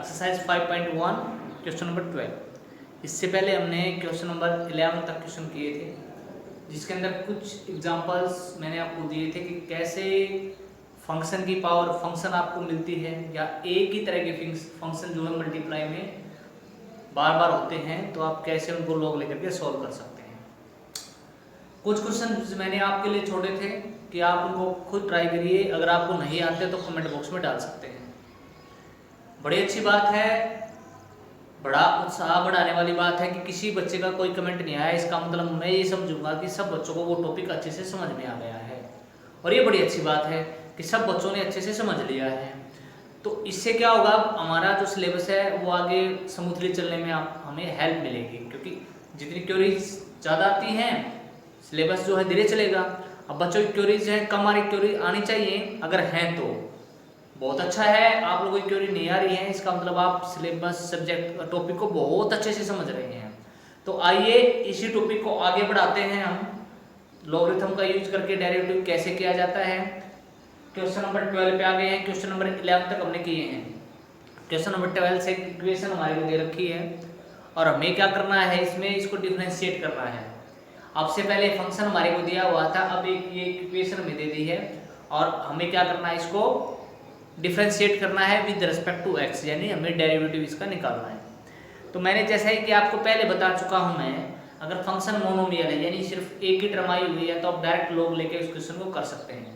Exercise 5.1 question number 12। इससे पहले हमने क्वेश्चन नंबर 11 तक क्वेश्चन किए थे, जिसके अंदर कुछ एग्जांपल्स मैंने आपको दिए थे कि कैसे फंक्शन की पावर फंक्शन आपको मिलती है या एक ही तरह के फंक्शन जो है मल्टीप्लाई में बार बार होते हैं, तो आप कैसे उनको लॉग लेकर के सॉल्व कर सकते हैं। कुछ क्वेश्चन मैंने आपके लिए छोड़े थे कि आप उनको खुद ट्राई करिए, अगर आपको नहीं आते तो कमेंट बॉक्स में डाल सकते हैं। बड़ी अच्छी बात है, बड़ा उत्साह बढ़ाने वाली बात है कि किसी बच्चे का कोई कमेंट नहीं आया। इसका मतलब मैं ये समझूंगा कि सब बच्चों को वो टॉपिक अच्छे से समझ में आ गया है, और ये बड़ी अच्छी बात है कि सब बच्चों ने अच्छे से समझ लिया है। तो इससे क्या होगा, हमारा जो सिलेबस है वो आगे स्मूथली चलने में हमें हेल्प मिलेगी, क्योंकि जितनी क्वेरीज ज़्यादा आती हैं सिलेबस जो है धीरे चलेगा। अब बच्चों की क्वेरीज है कम, हमारी क्वेरी आनी चाहिए, अगर हैं तो बहुत अच्छा है। आप लोगों की क्वेरी नहीं आ रही है, इसका मतलब आप सिलेबस सब्जेक्ट टॉपिक को बहुत अच्छे से समझ रहे हैं। तो आइए इसी टॉपिक को आगे बढ़ाते हैं हम। लॉगरिथम का यूज करके डेरिवेटिव कैसे किया जाता है। क्वेश्चन नंबर 12 पे आ गए हैं। क्वेश्चन नंबर 11 तक हमने किए हैं। क्वेश्चन नंबर 12 से इक्वेशन हमारे को दे रखी है और हमें क्या करना है, इसमें इसको डिफरेंशिएट करना है। आपसे पहले फंक्शन हमारे को दिया हुआ था, अब एक ये इक्वेशन में दे दी है और हमें क्या करना है, इसको डिफरेंशिएट करना है विद रिस्पेक्ट टू एक्स, यानी हमें डेरिवेटिव इसका निकालना है। तो मैंने जैसा है कि आपको पहले बता चुका हूं मैं, अगर फंक्शन मोनोमियल है यानी सिर्फ एक ही टर्म आई हुई है तो आप डायरेक्ट लॉग लेके उस क्वेश्चन को कर सकते हैं।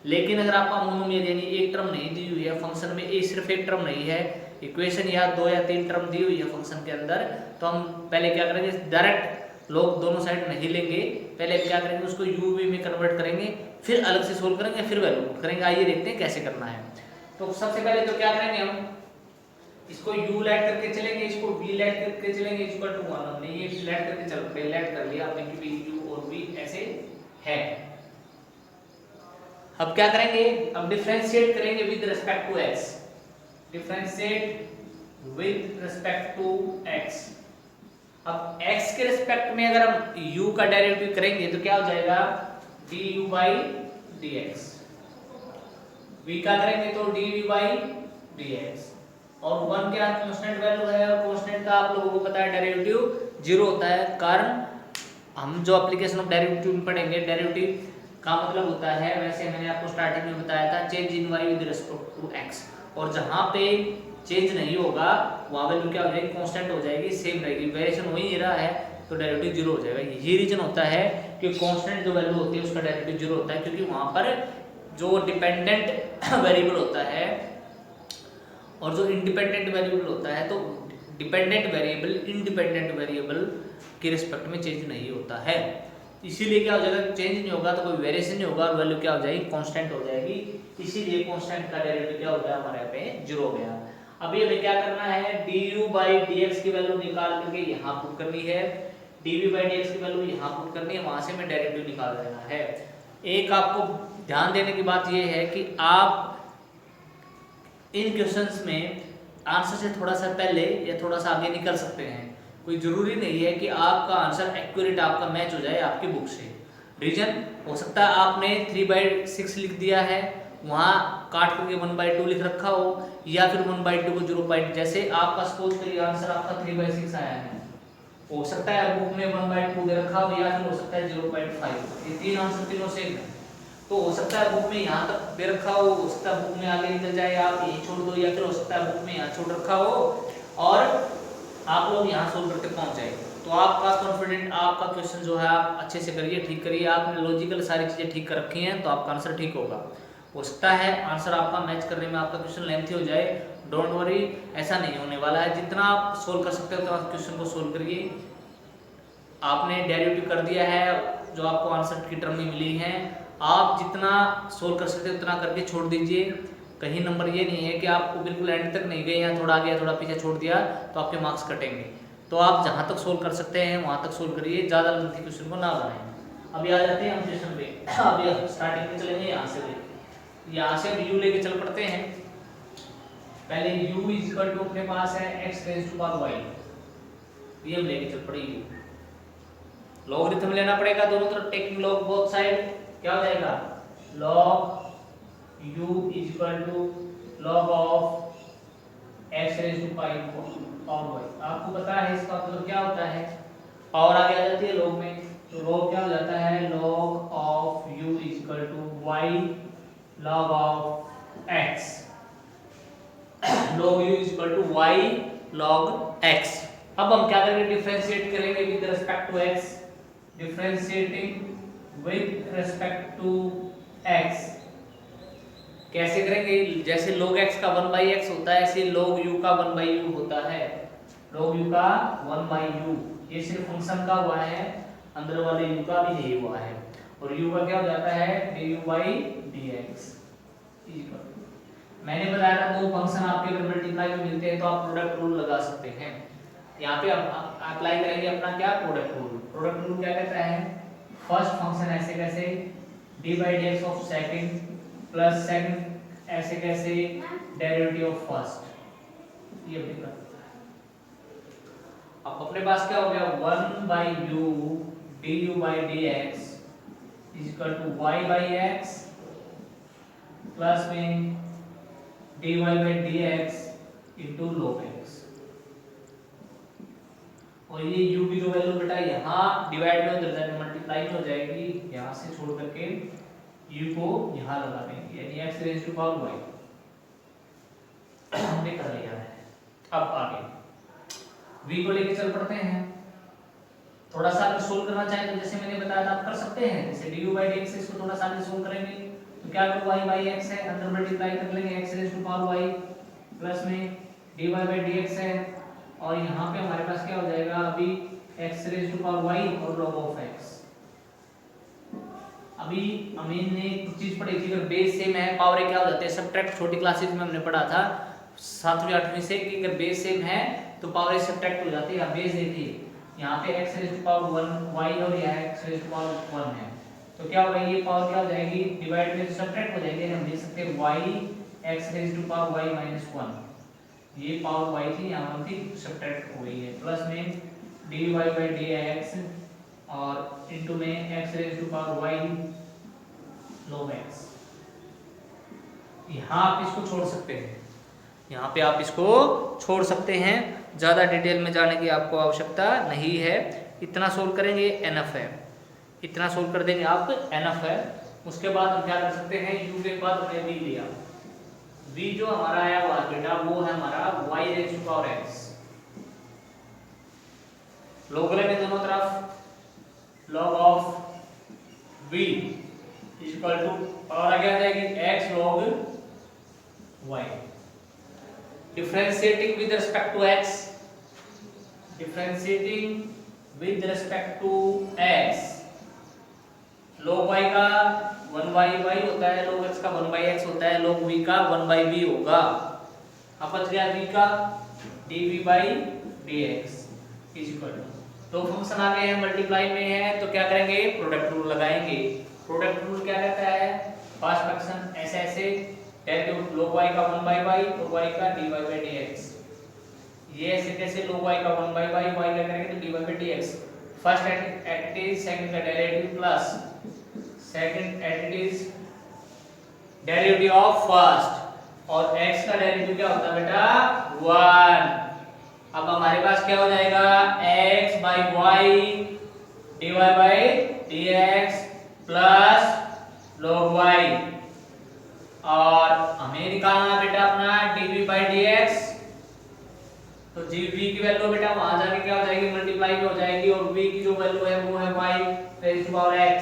लेकिन अगर आपका मोनोमियल यानी एक टर्म नहीं दी हुई है फंक्शन में, एक सिर्फ एक टर्म नहीं है, इक्वेशन या 2 या 3 टर्म दी हुई है फंक्शन के अंदर, तो हम पहले क्या करेंगे, डायरेक्ट लॉग दोनों साइड नहीं लेंगे, पहले क्या करेंगे उसको यूवी में कन्वर्ट करेंगे, फिर अलग से सोल्व करेंगे, फिर वैल्यू पुट करेंगे। आइए देखते हैं कैसे करना है। तो सबसे पहले तो क्या करेंगे, हम इसको u लेट करके चलेंगे, इसको v लेट करके चलेंगे, इक्वल टू 1। हमने ये लेट करके चल पे लेट कर लिया आपने, क्योंकि u और v ऐसे है। अब क्या करेंगे, अब डिफरेंशिएट करेंगे with respect to x, differentiate with respect to x। अब x के रिस्पेक्ट में अगर हम u का डेरिवेटिव करेंगे तो क्या हो जाएगा, du by dx। v का करेंगे तो dv by dx, और 1 क्या कांस्टेंट वैल्यू है, और कांस्टेंट का आप लोगों को पता है डेरिवेटिव 0 होता है। कारण हम जो एप्लीकेशन ऑफ डेरिवेटिव में पढ़ेंगे, डेरिवेटिव का मतलब होता है, वैसे मैंने आपको स्टार्टिंग में बताया था, change in y with respect to x, और जहां पे चेंज नहीं होगा वहां वैल्यू क्या हो जाएगी, कांस्टेंट हो जाएगी, सेम रहेगी, वेरिएशन हो ही नहीं रहा है तो डेरिवेटिव 0 हो जाएगा। यही रीजन होता है कि कांस्टेंट जो वैल्यू होती है उसका डेरिवेटिव 0 होता है, क्योंकि वहां पर जो डिपेंडेंट वेरिएबल होता है और जो इंडिपेंडेंट वेरिएबल होता है, तो डिपेंडेंट वेरिएबल इंडिपेंडेंट वेरिएबल के रिस्पेक्ट में चेंज नहीं होता है। इसीलिए क्या हो जाएगा, चेंज नहीं होगा तो कोई वेरिएशन नहीं होगा और वैल्यू क्या हो जाएगी, कांस्टेंट हो जाएगी। इसीलिए कांस्टेंट का डेरिवेटिव क्या हो गया, हमारे यहाँ पे 0 हो गया। अब ये हमें क्या करना है, du by dx की वैल्यू निकाल करके यहाँ पुट करनी है, dv by dx की वैल्यू यहाँ पुट करनी है, वहां से हमें डेरिवेटिव निकाल देना है। एक आपको ध्यान देने की बात यह है कि आप इन क्वेश्चंस में आंसर से थोड़ा सा पहले या थोड़ा सा आगे निकल सकते हैं। कोई जरूरी नहीं है कि आपका आंसर एक्यूरेट आपका मैच हो जाए आपकी बुक से। रीजन हो सकता है आपने 3/6 लिख दिया है, वहाँ काट करके 1/2 लिख रखा हो, या फिर 1/2 को 0. जैसे आपका सपोज करिए आंसर आपका 3/6 आया है, हो सकता है बुक में 1/2 दे रखा हो, या फिर हो सकता है 0.5। ये 3 आंसर तीनों सेम है, तो हो सकता है बुक में यहाँ तक दे रखा हो सकता है बुक में आगे निकल जाए, आप यहीं छोड़ दो, या फिर हो सकता है बुक में यहाँ छोड़ रखा हो और आप लोग यहाँ सोल्व करके पहुंच जाए। तो आपका कॉन्फिडेंट, आपका क्वेश्चन जो है आप अच्छे से करिए, ठीक करिए। आपने लॉजिकल सारी चीज़ें ठीक कर रखी हैं तो आपका आंसर ठीक होगा। हो सकता है आंसर आपका मैच करने में आपका क्वेश्चन लेंथी हो जाए, डोंट वरी, ऐसा नहीं होने वाला है। जितना आप सोल्व कर सकते हो उतना क्वेश्चन को सोल्व करिए। आपने डेरिवेटिव कर दिया है, जो आपको आंसर की टर्म में मिली है, आप जितना सोल्व कर सकते हैं उतना करके छोड़ दीजिए। कहीं नंबर ये नहीं है कि आपको बिल्कुल एंड तक नहीं गए, या थोड़ा आगे या थोड़ा पीछे छोड़ दिया तो आपके मार्क्स कटेंगे। तो आप जहां तक सोल्व कर सकते हैं वहां तक सोल्व करिए, ज़्यादा लेंथी क्वेश्चन को ना बनाएं। अभी आ जाते हैं हम क्वेश्चन पे। अभी स्टार्टिंग में चलेंगे यहाँ से हम u लेके चल पड़ते हैं। पहले u इक्वल टू अपने पास है x raise to power y, ये हम लेके चल पड़े u। लॉगरिथम लेना पड़ेगा दोनों तरफ, टेकिंग लॉग बोथ साइड, क्या हो जाएगा, log u equal to log of x raise to pi power y. आपको पता है इसका मतलब क्या होता है, पावर आगे आ जाती है लॉग में, तो लॉग क्या हो जाता है, log of u equal to y log of x, log u equal to y log x। अब हम क्या करेंगे, डिफरेंशिएट करेंगे with respect to x, differentiating with respect to x कैसे करेंगे, जैसे log x का 1/x होता है ऐसे log u का 1/u होता है, log u का 1/u, ये सिर्फ फंक्शन का हुआ है, अंदर वाले u का भी नहीं हुआ है, और u का क्या हो जाता है du/dx। मैंने बताया था दो फंक्शन आपके अगर मल्टीप्लाई में मिलते हैं तो आप प्रोडक्ट रूल लगा सकते हैं। यहाँ पे आप अप्लाई करेंगे अपना क्या, प्रोडक्ट रूल। प्रोडक्ट रूल क्या कहता है, फर्स्ट फंक्शन ऐसे कैसे d/dx of second plus second ऐसे कैसे डेरिवेटिव ऑफ फर्स्ट, ये भी करता है। अब अपने पास क्या हो गया, 1/u du/dx equal to y/x plus में dy/dx इनटू log x, और ये u की जो वैल्यू बेटा यहाँ डिवाइड में उधर जाके मल्टीप्लाई में हो जाएगी, यहाँ से छोड़ करके u को यहाँ लगा देंगे, यानी x raise to power y हमने कर लिया है। अब आगे v को लेके चल पड़ते हैं। थोड़ा सा अगर सोल्व करना चाहें तो जैसे मैंने बताया था आप कर सकते हैं, जैसे du/dx से इसको थोड़ा सा आगे सोल्व करेंगे तो क्या करो, y/x है, अंदर मल्टीप्लाई कर लेंगे x raise to power y plus में dy/dx है, और यहाँ पे हमारे पास क्या हो जाएगा अभी x raise to power y और log ऑफ x। अभी अमीन ने कुछ चीज पढ़ी थी, अगर बेस सेम है पावर क्या हो जाते हैं, सब्ट्रैक्ट छोटी क्लासेस में हमने पढ़ा था 7वीं 8वीं से कि अगर बेस सेम है तो पावर सब्ट्रैक्ट हो जाती है। बेस देखिए यहाँ पे x raise to power 1 y और यह x रेज़ टू पावर 1 है, तो क्या होगा ये पावर क्या हो जाएगी, डिवाइड में सब्ट्रैक्ट हो जाएंगे, हम लिख सकते हैं y x raise to power y minus 1, ये पावर y थी यहाँ थी सब्ट्रैक्ट हो गई है, प्लस में dy/dx और इनटू में x raise to power y log x। यहाँ आप इसको छोड़ सकते हैं, यहाँ पे आप इसको छोड़ सकते हैं, ज़्यादा डिटेल में जाने की आपको आवश्यकता नहीं है, इतना सोल्व करेंगे एनफ है, इतना सोल्व कर देंगे आप एनफ है। उसके बाद हम क्या कर सकते हैं, u के बाद हमने v लिया, v जो हमारा आया हुआ बेटा वो है हमारा y raise to power x, log लेंगे दोनों तरफ, log of v equal to power आगे आ जाएगी x log y, differentiating with respect to x, differentiating with respect to x, log y का 1/y होता है, log x का 1/x होता है, log v का 1/v होगा। अब बच गया v का dv/dx इक्वल टू, तो फंक्शन आ गए हैं मल्टीप्लाई में है तो क्या करेंगे, प्रोडक्ट रूल लगाएंगे। प्रोडक्ट रूल क्या कहता है, फर्स्ट फंक्शन ऐसे ऐसे डेरिवेटिव log y का 1/y और y का dy/dx, ये ऐसे कैसे log y का 1/y y का करेंगे तो dy/dx, first at is second का derivative plus second at is derivative of first, और x का डेरिवेटिव क्या होता है बेटा 1। अब हमारे पास क्या हो जाएगा x/y dy/dx plus log y, और हमें निकालना बेटा अपना dv/dx, तो v की वैल्यू बेटा वहां जाके क्या हो जाएगी मल्टीप्लाई में हो जाएगी, और v की जो वैल्यू है वो है y raise to power x,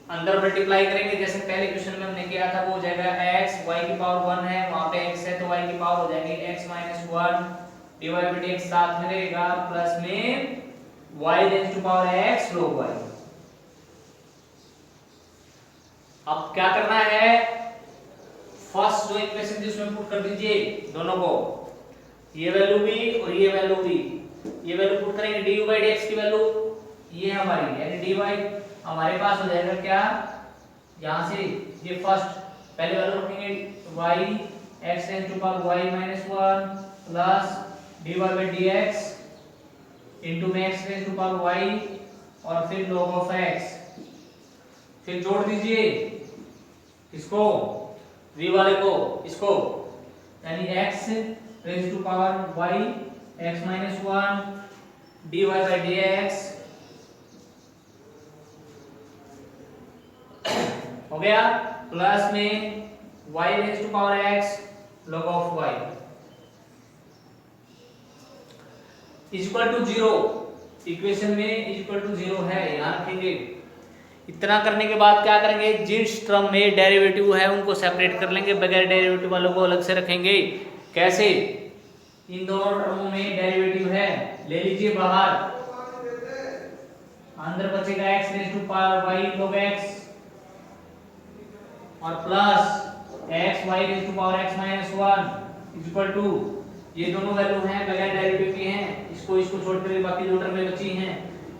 अंदर मल्टीप्लाई करेंगे जैसे पहले क्वेश्चन में हमने किया था वो हो जाएगा x y की पावर 1 है, वहां पे x है तो y की पावर हो जाएगी x माइनस 1 dy/dx साथ में रहेगा प्लस में y raise to power x log y। अब क्या करना है, फर्स्ट जो इक्वेशन थी उसमें पुट कर दीजिए दोनों को, ये वैल्यू भी और ये वैल्यू भी, ये वैल्यू पुट करेंगे du/dx की वैल्यू ये हमारी यानी dy हमारे पास हो जाएगा क्या, यहाँ से ये फर्स्ट पहले वैल्यू रखेंगे y x raise to power y minus 1 plus dy/dx into में x raise to power y और फिर log ऑफ x, फिर जोड़ दीजिए इसको v वाले को इसको, यानी x raise to power y x minus 1 dy by dx हो गया, प्लस में y raise to power x log of y equal to 0। Equation में इक्वल टू 0 है, यहाँ रखेंगे। इतना करने के बाद क्या करेंगे, जिस टर्म में डेरिवेटिव है उनको सेपरेट कर लेंगे, बगैर डेरिवेटिव वालों को अलग से रखेंगे। कैसे, इन दोनों टर्मों में डेरिवेटिव है, ले लीजिए बाहर, अंदर बचेगा x raise to power y log x और plus x y raise to power x minus 1 equal to, ये दोनों वैल्यू हैं बगैर डेरिवेटिव के हैं, इसको छोड़कर बाकी जो टर्में बची हैं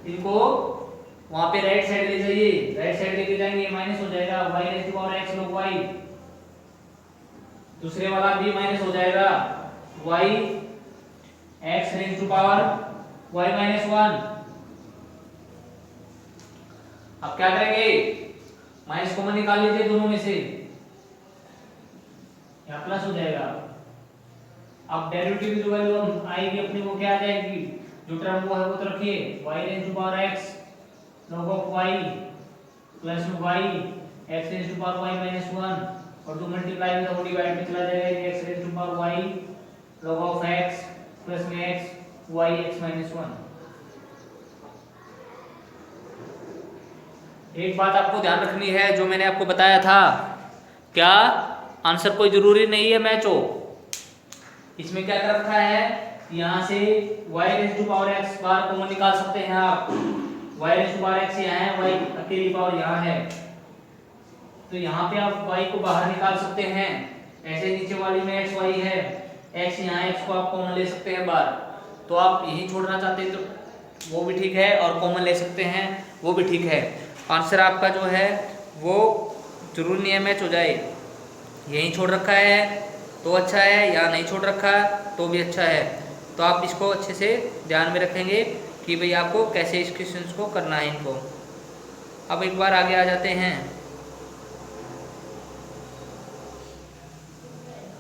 इनको वहां पे राइट साइड ले जाइए, राइट साइड लेके जाएंगे माइनस हो जाएगा y raise to power x log y, दूसरे वाला भी माइनस हो जाएगा y x raise to power y minus 1। अब क्या करेंगे, माइनस कॉमन निकाल लीजिए दोनों में से, यहाँ प्लस हो जाएगा। अब डेरिवेटिव की जो वैल्यू हम आएगी अपनी वो क्या आ जाएगी, जो टर्म वो है वो तो रखिए, y raise to power x log of y plus में y x raise to power y minus 1 और 2 मल्टीप्लाई में तो डिवाइड में चला जाएगा, x raise to power y log of x plus में x y x माइनस 1। एक बात आपको ध्यान रखनी है, जो मैंने आपको बताया था, क्या आंसर कोई जरूरी नहीं है मैच हो। इसमें क्या कर रखा है, यहाँ से y raise to power x बार कॉमन निकाल सकते हैं आप, y raise to power x यहाँ है, y अकेली पावर यहाँ है, तो यहाँ पे आप y को बाहर निकाल सकते हैं। ऐसे नीचे वाली में x y है, x यहाँ x को आप कॉमन ले सकते हैं बार, तो आप यही छोड़ना चाहते हैं तो वो भी ठीक है, और कॉमन ले सकते हैं वो भी ठीक है। आंसर आपका जो है वो जरूर नहीं है मैच हो जाए, यही छोड़ रखा है तो अच्छा है, या नहीं छोड़ रखा तो भी अच्छा है। तो आप इसको अच्छे से ध्यान में रखेंगे कि भाई आपको कैसे इस क्वेश्चन को करना है इनको। अब एक बार आगे आ जाते हैं,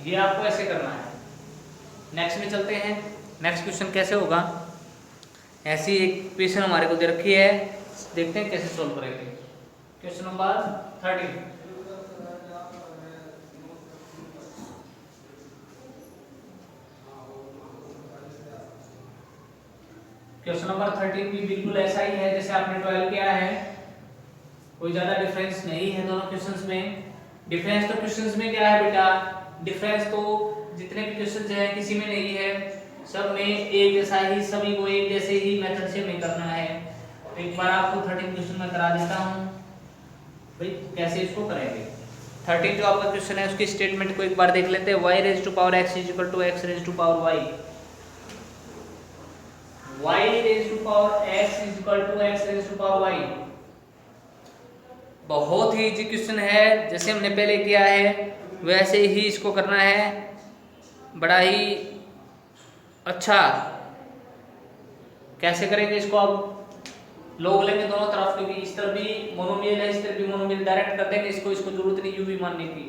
ये आपको ऐसे करना है। नेक्स्ट में चलते हैं, नेक्स्ट क्वेश्चन कैसे होगा। ऐसी एक क्वेश्चन हमारे को दे रखी है, देखते हैं कैसे सॉल्व करेंगे। क्वेश्चन नंबर 13, क्वेश्चन नंबर 13 भी बिल्कुल ऐसा ही है जैसे आपने 12 किया है, कोई ज्यादा डिफरेंस नहीं है दोनों क्वेश्चंस में। डिफरेंस तो क्वेश्चंस में क्या है बेटा, डिफरेंस तो जितने भी क्वेश्चंस हैं किसी में नहीं है, सब में एक जैसा ही, सभी को एक जैसे ही मेथड से में करना है। एक बार आपको 13 क्वेश्चन में करा देता हूं भाई कैसे इसको करेंगे। 13 जो आपका क्वेश्चन है उसकी स्टेटमेंट को एक बार देख लेते हैं। y raise to power x is equal to x raise to power y, y raise to power x is equal to x raise to power y। बहुत ही इजी क्वेश्चन है, जैसे हमने पहले किया है वैसे ही इसको करना है, बड़ा ही अच्छा। कैसे करेंगे इसको, अब लोग लेंगे दोनों तरफ, क्योंकि इस तरफ भी मोनोमियल है इस तरफ भी मोनोमियल, डायरेक्ट कर देंगे इसको जरूरत नहीं u भी मानने की।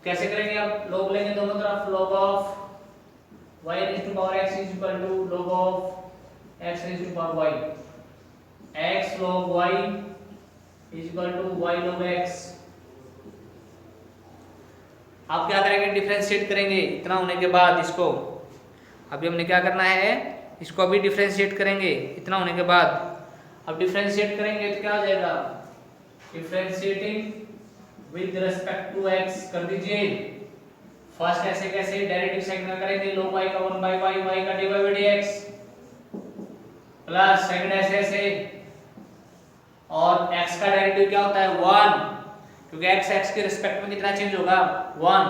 कैसे करेंगे, अब लोग लेंगे दोनों तरफ, log of y raise to power x is equal to log of x raise to power y, x log y is equal to y log x। आप क्या करेंगे, डिफरेंशिएट करेंगे। इतना होने के बाद इसको अभी हमने क्या करना है, इसको अभी डिफरेंशिएट करेंगे। इतना होने के बाद अब डिफरेंशिएट करेंगे तो क्या हो जाएगा, differentiating with respect to x कर दीजिए। फर्स्ट ऐसे कैसे डेरिवेटिव साइड में करेंगे, log y का 1 बाय y, y का dy by dx, plus second ऐसे और x का डेरिवेटिव क्या होता है 1, क्योंकि x के रिस्पेक्ट में कितना चेंज होगा 1।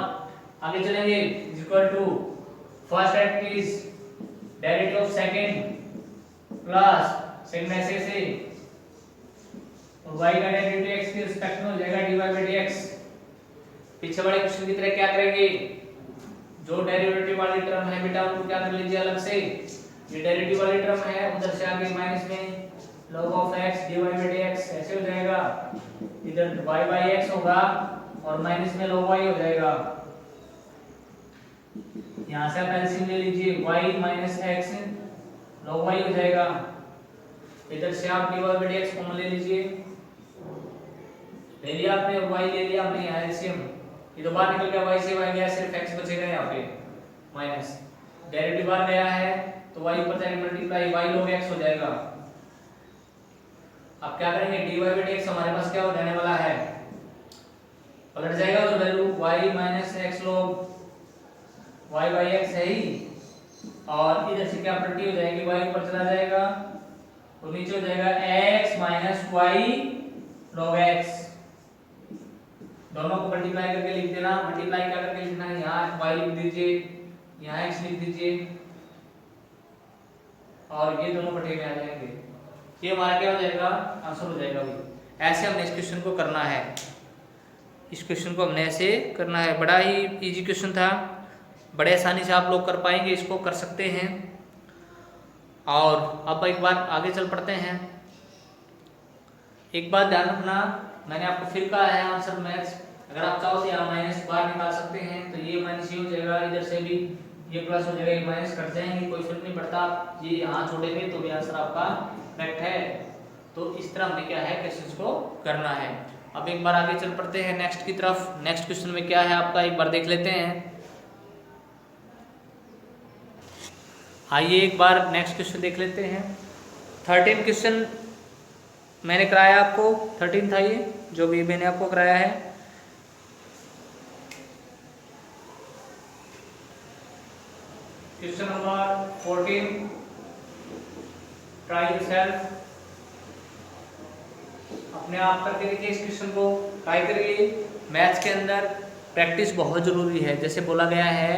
आगे चलेंगे is equal to first is derivative of second plus second ऐसे और y का डेरिवेटिव x के रिस्पेक्ट में हो जाएगा dy बाय dx। पीछे वाले क्वेश्चन की तरह क्या करेंगे, जो डेरिवेटिव वाली टर्म है बेटा उनको क्या कर लीजिए अलग से, ये डेरिवेटिव वाली टर्म है उधर से आगे माइनस में log of x dy by dx ऐसे हो जाएगा, इधर y बाय x होगा और माइनस में log y हो जाएगा। यहाँ से आप एलसीएम ले लीजिए, y minus x log y हो जाएगा। इधर से आप dy बाई dx कॉमन ले लीजिए, ले लिया आपने, y ले लिया आपने, यहाँ एलसीएम, ये तो बाहर निकल गया, y से y गया, सिर्फ x बचेगा यहाँ पे माइनस, डेरिवेटिव बाहर गया है तो y ऊपर जाएगा मल्टीप्लाई, y log x हो जाएगा। अब क्या करेंगे, dy बाई dx हमारे पास क्या हो जाने वाला है, पलट जाएगा तो value y minus x log y by x है ही, और इधर से क्या प्रॉपर्टी हो जाएगी, y ऊपर चला जाएगा तो नीचे हो जाएगा x minus y log x। दोनों को मल्टीप्लाई करके लिख देना, मल्टीप्लाई क्या करके लिखना है, यहाँ y लिख दीजिए, यहाँ x लिख दीजिए, और ये दोनों बटे में आ जाएंगे, ये हमारा क्या हो जाएगा, आंसर हो जाएगा। भाई ऐसे हमने इस क्वेश्चन को करना है, इस क्वेश्चन को हमने ऐसे करना है। बड़ा ही इजी क्वेश्चन था, बड़े आसानी से आप लोग कर पाएंगे, इसको कर सकते हैं। और अब एक बार आगे चल पड़ते हैं। एक बात ध्यान रखना, मैंने आपको फिर कहा है आंसर मैथ्स, अगर आप चाहो तो यहाँ माइनस बाहर निकाल सकते हैं, तो ये माइनस ये हो जाएगा, इधर से भी ये प्लस हो जाएगा, ये माइनस कट जाएंगे, कोई फर्क नहीं पड़ता, ये यहाँ छोड़ेंगे तो भी आंसर आपका करेक्ट है। तो इस तरह हमें क्या है, क्वेश्चंस को करना है। अब एक बार आगे चल पड़ते हैं नेक्स्ट की तरफ। नेक्स्ट क्वेश्चन में क्या है आपका, एक बार देख लेते हैं। आइए एक बार नेक्स्ट क्वेश्चन देख लेते हैं। 13 क्वेश्चन मैंने कराया आपको, 13 था ये जो भी मैंने आपको कराया है। क्वेश्चन नंबर 14, ट्राई योरसेल्फ, अपने आप करके देखिए इस क्वेश्चन को, ट्राई करिए। मैथ्स के अंदर प्रैक्टिस बहुत जरूरी है, जैसे बोला गया है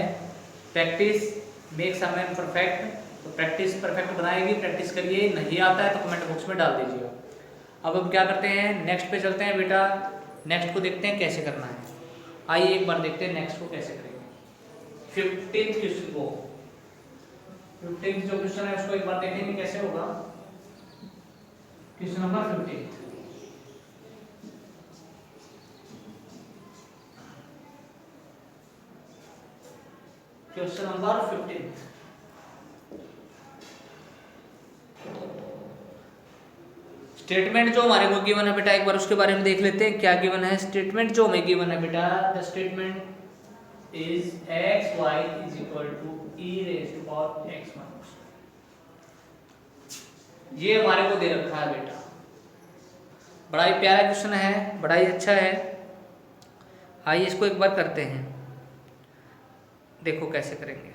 practice makes a man perfect, तो प्रैक्टिस परफेक्ट बनाएगी, प्रैक्टिस करिए। नहीं आता है तो कमेंट बॉक्स में डाल दीजिएगा। अब हम क्या करते हैं, नेक्स्ट पे चलते हैं बेटा, नेक्स्ट को देखते हैं कैसे करना है। आइए एक बार देखते हैं नेक्स्ट को कैसे करेंगे। 15th क्वेश्चन को, 15th जो क्वेश्चन है उसको एक बार देखेंगे कैसे होगा। Question number 15, question number 15। Statement जो हमारे को गिवन है बेटा, एक बार उसके बारे में देख लेते हैं क्या गिवन है। स्टेटमेंट जो हमें गिवन है बेटा, the statement is x y is equal to e raise to power x minus, ये हमारे को दे रखा है बेटा। बड़ा ही प्यारा क्वेश्चन है, बड़ा ही अच्छा है। आइए इसको एक बार करते हैं, देखो कैसे करेंगे।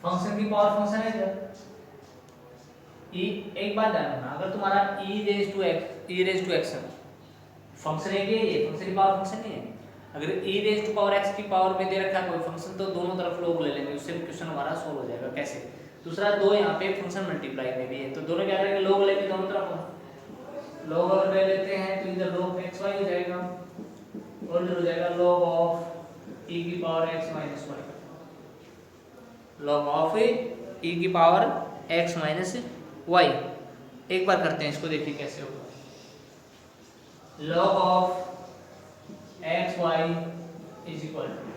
फंक्शन की पावर फंक्शन है इधर ई, एक बात ध्यान रखना, अगर तुम्हारा ई रेज टू एक्स फंक्शन है, ये फंक्शन की पावर फंक्शन नहीं है। अगर ई रेज टू पावर एक्स की पावर में दे रखा है कोई फंक्शन, तो दोनों तरफ लोग ले लेंगे, उससे भी क्वेश्चन हमारा सोल्व हो जाएगा। कैसे, दूसरा दो यहाँ पे फंक्शन मल्टीप्लाई में भी है, तो दोनों क्या करेंगे, लोग लेंगे दोनों तरफ। लोग अगर ले लेते हैं तो इधर लोग एक्स वाई हो जाएगा, और इधर हो जाएगा log ऑफ e की power x minus y, log of e की पावर x माइनस वाई। एक बार करते हैं इसको, देखिए कैसे होगा। log of x y is equal to,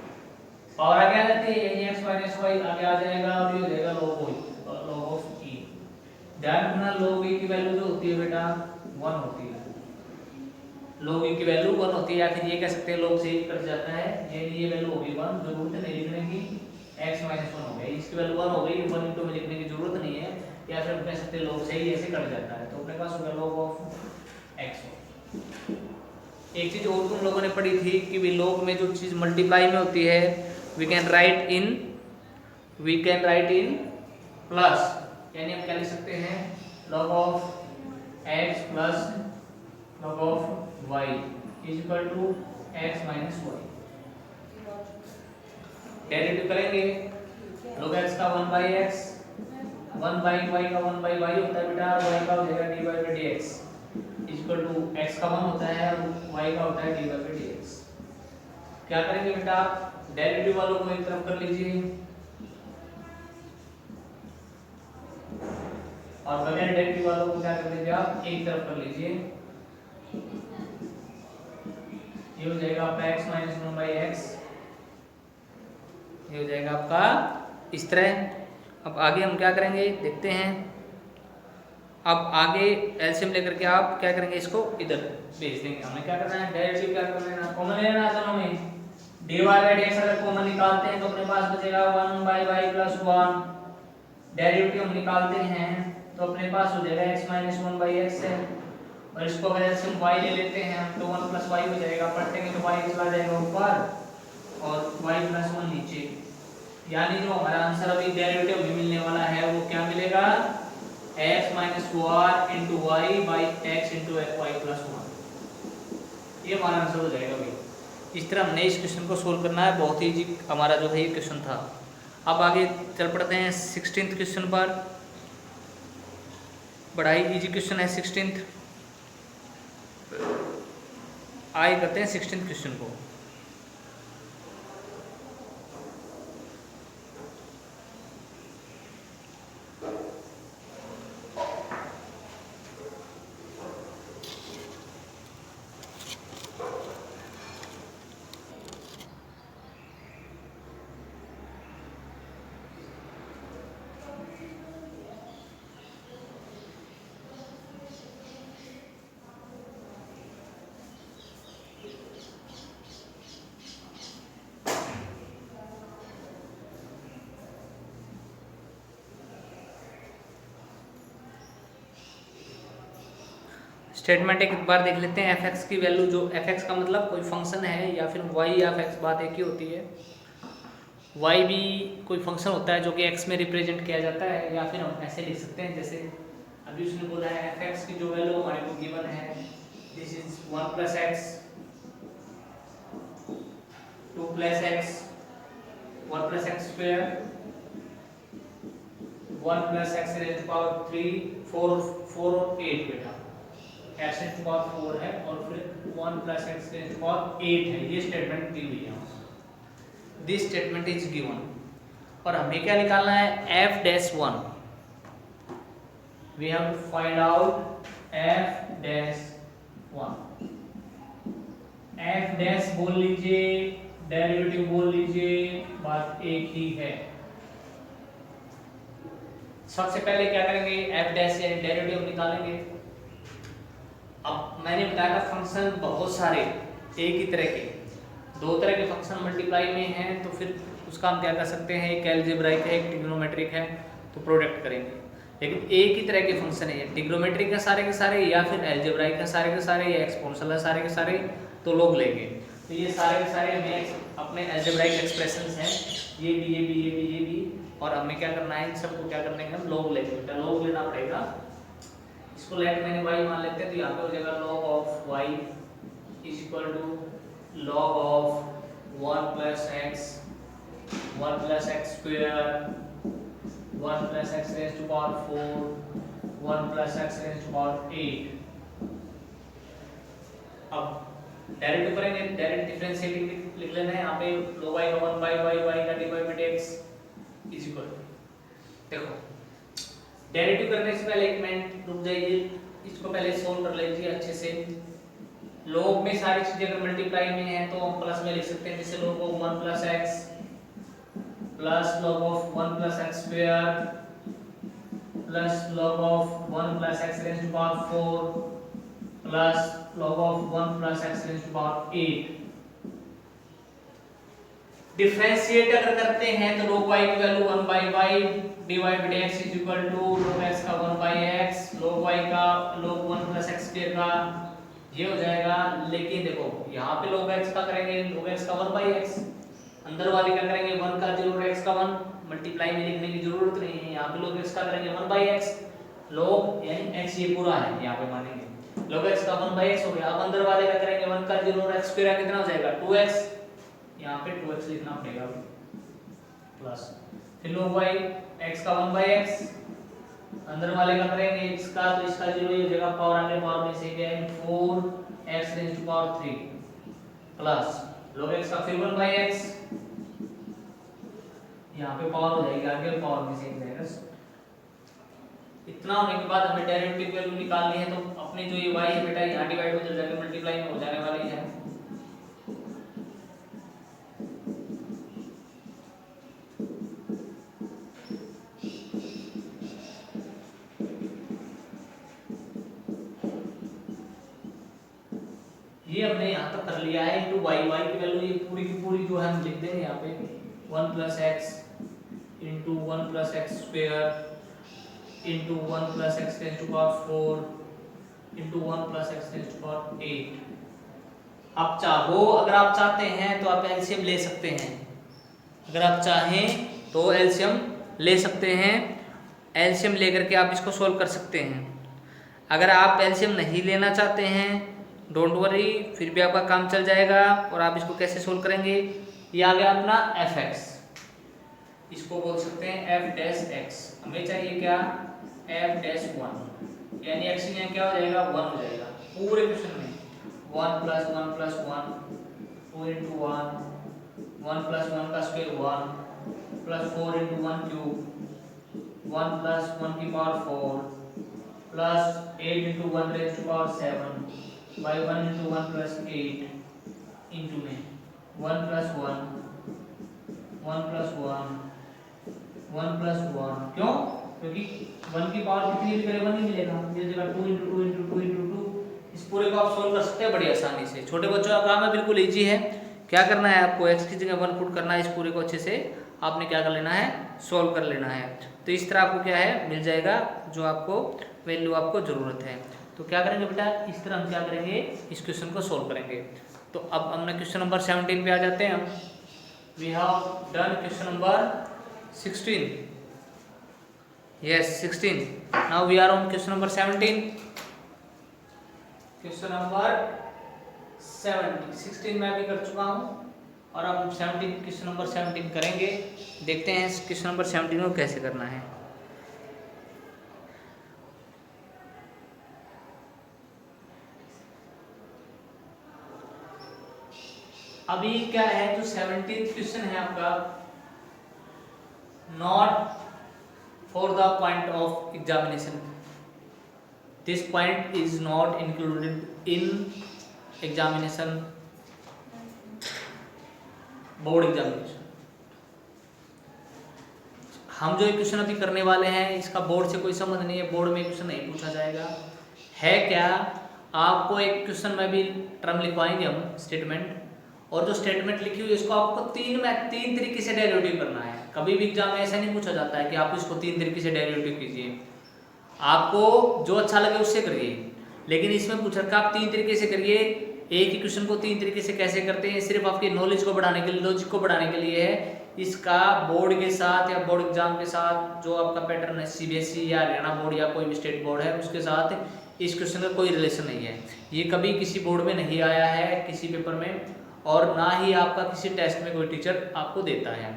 power आगे आ जाती है, यही x माइनस वाई आगे आ जाएगा, और ये हो जाएगा log ऑफ e। ध्यान रखना log e की वैल्यू जो होती है बेटा 1 होती है, log e की वैल्यू 1 होती है, या फिर ये कह सकते हैं log से कट जाता है, ये वैल्यू होगी 1, जरूरत नहीं लिखने की, x माइनस 1 हो गया, इसकी वैल्यू 1 हो गई, 1 इंटू में लिखने की जरूरत नहीं है, या फिर कह सकते हैं log से ही ऐसे कट जाता है, तो अपने पास होगा log ऑफ x। एक चीज और तुम लोगों ने पढ़ी थी कि भी log में जो चीज मल्टीप्लाई में होती है, we can write in plus, यानी हम क्या लिख सकते हैं, log of x plus log of y is equal to x minus y. Derivative करेंगे, log x का 1 बाई एक्स, 1 बाई y का 1 बाई y होता है बेटा, y का हो जाएगा dy by dx is equal to x का 1 होता है और y का होता है dy बाई dx। क्या करेंगे बेटा, डेरिवेटिव वालों को एक तरफ कर लीजिए, और बगैर डेरिवेटिव वालों को क्या कर लीजिए, आप एक तरफ कर लीजिए। ये हो जाएगा आपका x minus one by x, ये हो जाएगा आपका इस तरह। अब आगे हम क्या करेंगे देखते हैं। अब आगे एलसीएम लेकर के आप क्या करेंगे, इसको इधर भेज देंगे। हमें क्या करना है, डेरिवेटिव क्या कर लेना, कॉमन लेना है दोनों में। dy बाई dx अगर कॉमन निकालते हैं तो अपने पास बचेगा 1 बाई y प्लस 1। डेरिवेटिव हम निकालते हैं तो अपने पास हो जाएगा x minus one by x है, और इसको अगर एलसीएम y ले लेते हैं तो 1 प्लस y हो जाएगा। पलटेंगे तो y चला जाएगा ऊपर और y प्लस 1 नीचे। यानी जो हमारा आंसर अभी डेरिवेटिव में मिलने वाला है वो क्या मिलेगा, x minus y into y by x into y plus 1। ये हमारा आंसर हो जाएगा भाई। इस तरह हमने इस क्वेश्चन को सोल्व करना है। बहुत ही इजी हमारा जो है ये क्वेश्चन था। अब आगे चल पड़ते हैं 16th क्वेश्चन पर। बड़ा ही इजी क्वेश्चन है 16th। आगे करते हैं 16th क्वेश्चन को। स्टेटमेंट एक बार देख लेते हैं। f(x) की वैल्यू, जो f(x) का मतलब कोई फंक्शन है या फिर y या f(x), बात एक ही होती है। y भी कोई फंक्शन होता है जो कि x में रिप्रेजेंट किया जाता है, या फिर हम ऐसे लिख सकते हैं जैसे अभी उसने बोला है f(x) की जो वैल्यू हमारे को गिवन है, this is 1 plus x, 2 plus x, 1 plus x square, 1 plus x raise to power 3, 4 और 8 बेटा x रेज़ टू पावर 4 है, और फिर 1 plus x raise to power 8 है। ये स्टेटमेंट दी हुई है। दिस स्टेटमेंट इज गिवन, और हमें क्या निकालना है, f dash 1। We have to find out f dash 1। f dash बोल लीजिए, डेरिवेटिव बोल लीजिए, बात एक ही है। सबसे पहले क्या करेंगे, f डैश यानी डेरिवेटिव निकालेंगे। अब मैंने बताया था फंक्शन बहुत सारे एक ही तरह के, दो तरह के फंक्शन मल्टीप्लाई में हैं, तो फिर उसका हम क्या कर सकते हैं, एक एल्जेब्राइक है, एक ट्रिग्नोमेट्रिक है, तो प्रोडक्ट करेंगे। लेकिन एक ही तरह के फंक्शन है, ट्रिग्नोमेट्रिक है सारे के सारे, या फिर एल्जेब्राइक है सारे के सारे, या एक्सपोनेंशियल है सारे के सारे, तो लोग लेंगे। तो ये सारे के सारे हमें अपने एल्जेब्राइक एक्सप्रेशंस हैं, ये भी, ये भी, ये भी, ये भी, और हमें क्या करना है, इन सबको क्या करने का, लोग लेंगे। बेटा लोग लेना पड़ेगा। इसको लेट मैंने y मान लेते हैं, तो यहाँ पे हो जाएगा log of y is equal to log of 1 plus x, 1 plus x square, 1 plus x raise to power 4, 1 plus x raise to power 8। अब डायरेक्ट करेंगे, डायरेक्ट डिफरेंशिएटिंग लिख लेना है। यहाँ पे log y का 1 बाई y का dy by dx is equal to, देखो डेरिवेटिव करने से पहले एक मिनट रुक जाइए, इसको पहले सोल्व कर लीजिए अच्छे से। log में सारी चीजें अगर मल्टीप्लाई में है तो हम प्लस में लिख सकते हैं, जैसे log of 1 plus x plus log of 1 plus x square plus log of 1 plus x raise to power 4 plus log of 1 plus x raise to power 8। Differentiate अगर करते हैं तो log y की value 1 by y dy by dx is equal to log x का 1 by x, log y का log 1 plus x square का, ये हो जाएगा। लेकिन देखो यहाँ पे log x का करेंगे, log x का 1 बाई x, अंदर वाले का करेंगे 1 का 0 x का 1, मल्टीप्लाई में लिखने की जरूरत नहीं है। यहाँ पे log x का करेंगे 1 बाई x, log यानी x ये पूरा है, यहाँ पे मानेंगे log x का 1 बाई x हो गया। अब अंदर वाले का करेंगे 1 का 0 x स्क्वायर, कितना हो जाएगा 2x, यहाँ पे 2x लिखना पड़ेगा प्लस, फिर log y x का 1 बाई x, अंदर वाले का करेंगे x का, तो इसका 0 ही हो जाएगा, पावर आगे पावर में से गया 4x raise to power 3 plus log x का फिर 1 बाई x, यहाँ पे पावर हो जाएगी आगे पावर में से जाएगा। इतना होने के बाद हमें डेरिवेटिव वैल्यू निकालनी है, तो अपने जो ये y है बेटा यहाँ डिवाइड हो जाएगा, मल्टीप्लाई में हो जाने वाली है। ये हमने यहाँ तक कर लिया है इंटू वाई, वाई की वैल्यू ये पूरी की पूरी जो है हम लिख देंगे यहाँ पे 1 plus x into 1 plus x square into 1 plus x tens to power 4 into 1 plus x tens to power 8। आप चाहो, अगर आप चाहते हैं तो आप एलसीएम ले सकते हैं, अगर आप चाहें तो एलसीएम ले सकते हैं, एलसीएम लेकर के आप इसको सोल्व कर सकते हैं। अगर आप एलसीएम नहीं लेना चाहते हैं डोंट वरी, फिर भी आपका काम चल जाएगा। और आप इसको कैसे सोल्व करेंगे, ये आ गया अपना एफ एक्स, इसको बोल सकते हैं एफ डैश एक्स। हमें चाहिए क्या, एफ डैश 1, यानी एक्स यहाँ क्या हो जाएगा 1 हो जाएगा पूरे क्वेश्चन में। 1 प्लस 1 प्लस 1 2 इंटू 1 1 प्लस 1 का square 1 plus 4 into 1 cube 1 plus 1 की power 4 plus 8 into 1 raise to power 7 by 1 into 1 plus 8 into में 1 plus 1 1 plus 1 1 plus 1, क्यों, क्योंकि 1 की पावर कितनी भी करें 1 ही मिलेगा, इस जगह 2 into 2 into 2 into 2। इस पूरे को आप सोल्व कर सकते हैं बड़ी आसानी से। छोटे बच्चों का काम है, बिल्कुल इजी है। क्या करना है आपको, x की जगह 1 पुट करना है, इस पूरे को अच्छे से आपने क्या कर लेना है, सोल्व कर लेना है। तो इस तरह आपको क्या है मिल जाएगा जो आपको वैल्यू आपको ज़रूरत है। तो क्या करेंगे बेटा, इस तरह हम क्या करेंगे, इस क्वेश्चन को सोल्व करेंगे। तो अब हमने क्वेश्चन नंबर 17 पे आ जाते हैं हम। We have done question number 16, yes 16। Now we are on question number 17। Question number 16 मैं भी कर चुका हूँ और अब हम 17 क्वेश्चन नंबर 17 करेंगे। देखते हैं इस क्वेश्चन नंबर 17 को कैसे करना है। अभी क्या है, जो 17th क्वेश्चन है आपका, not for the point of examination, this point is not included in examination, board examination. हम जो क्वेश्चन अभी करने वाले हैं इसका बोर्ड से कोई संबंध नहीं है, बोर्ड में क्वेश्चन नहीं पूछा जाएगा। है क्या, आपको एक क्वेश्चन में भी टर्म लिखवाएंगे हम, स्टेटमेंट, और जो स्टेटमेंट लिखी हुई है इसको आपको तीन तरीके से डेरिवेटिव करना है। कभी भी एग्जाम में ऐसा नहीं पूछा जाता है कि आप इसको 3 तरीके से डेरिवेटिव कीजिए, आपको जो अच्छा लगे उससे करिए, लेकिन इसमें पूछ रखा आप 3 तरीके से करिए। एक ही क्वेश्चन को 3 तरीके से कैसे करते हैं, सिर्फ आपकी नॉलेज को बढ़ाने के लिए, लॉजिक को बढ़ाने के लिए है। इसका बोर्ड के साथ या बोर्ड एग्जाम के साथ जो आपका पैटर्न है सीबीएसई या हरियाणा बोर्ड या कोई भी स्टेट बोर्ड है उसके साथ इस क्वेश्चन का कोई रिलेशन नहीं है। ये कभी किसी बोर्ड में नहीं आया है, किसी पेपर में, और ना ही आपका किसी टेस्ट में कोई टीचर आपको देता है।